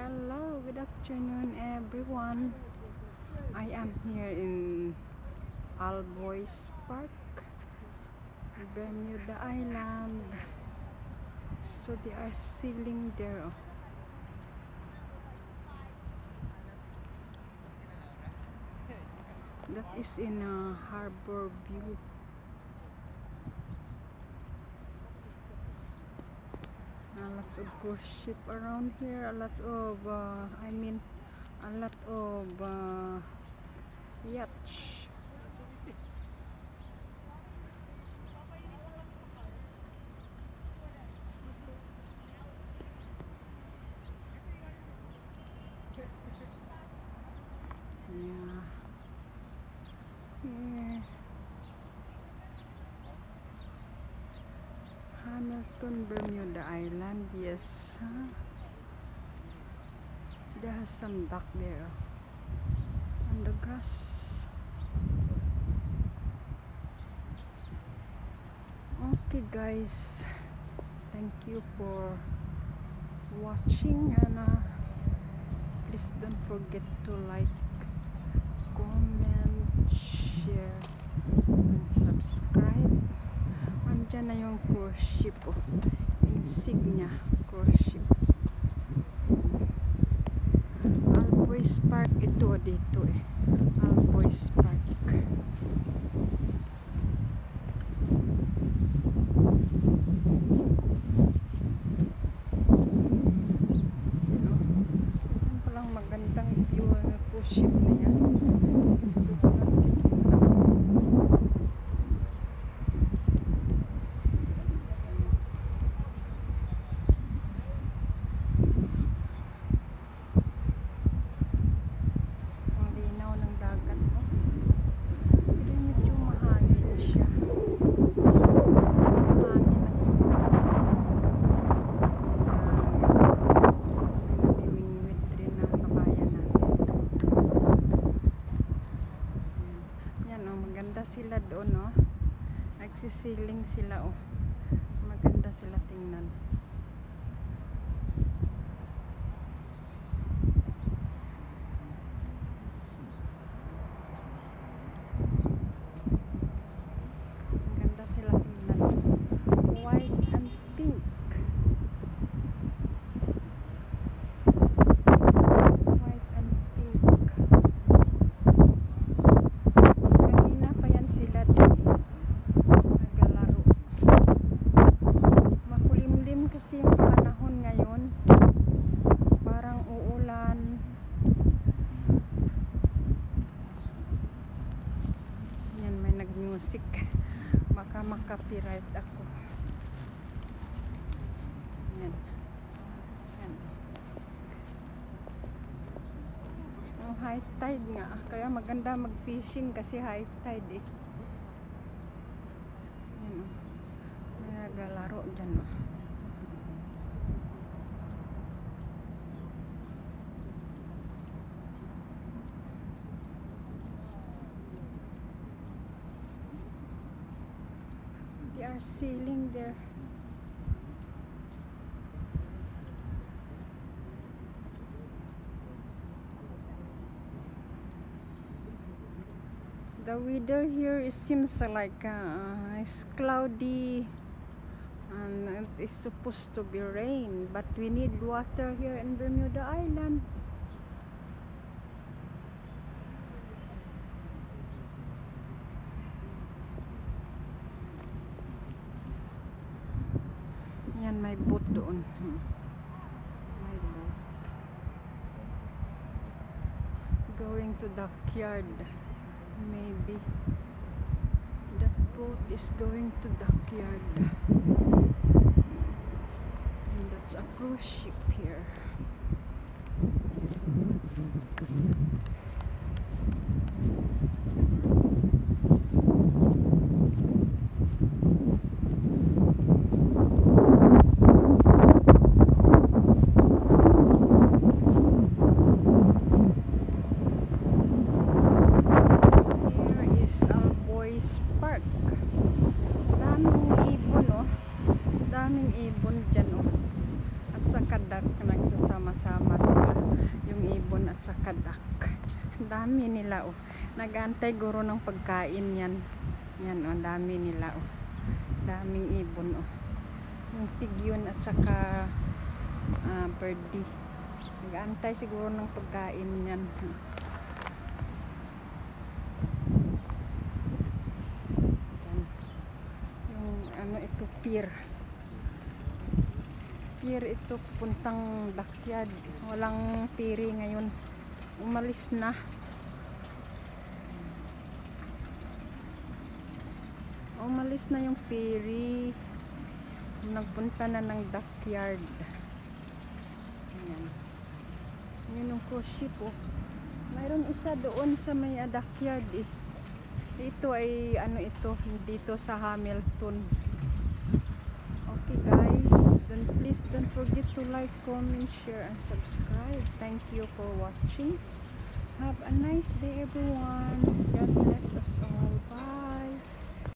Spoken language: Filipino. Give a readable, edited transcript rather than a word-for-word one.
Hello, good afternoon everyone. I am here in Albois Park, Bermuda Island. So they are sailing there. That is in a harbor view. Lots of cruise ship around here. A lot of yachts. Yeah. Here. Hamilton, Bermuda Island. Yes. There has some duck there on the grass. Okay guys, thank you for watching, and please don't forget to like, comment, share, and subscribe. Andyan na yung cruise ship, Insignia cruise ship. Albois Park ito, dito Albois Park. Diyan palang magandang view ng cruise ship na yan. Sila doon, nagsisiling sila, maganda sila tingnan. Maganda sila tingnan, white and pink. Music, baka makapiright ako. Yan. Yan. High tide nga, kaya maganda mag-fishing kasi high tide Yan, may nagalaro dyan They are sailing there. The weather here seems like it's cloudy and it is supposed to be rain, but we need water here in Bermuda Island. Yan, may boat doon. May boat. Going to the dockyard. Maybe. That boat is going to the dockyard. And that's a cruise ship here. Daming ibon dyan at saka duck nagsasama-sama sila. sa kadak. Dami nila oh. Nag-aantay guro ng pagkain yan. Yan oh, dami nila oh. Daming ibon oh. Yung pig yun at saka birdie. Nag-aantay siguro ng pagkain yan. Yan. Yung ano ito, pier. Pier ito, puntang backyard. Walang ferry ngayon. Umalis na. Umalis na yung ferry. Nagpunta na ng backyard. Ayan. Yun yung cruise ship oh. Mayroon isa doon sa may backyard eh. Ito ay ano ito, dito sa Hamilton. Okay guys, please don't forget to like, comment, share and subscribe. Thank you for watching. Have a nice day everyone. God bless.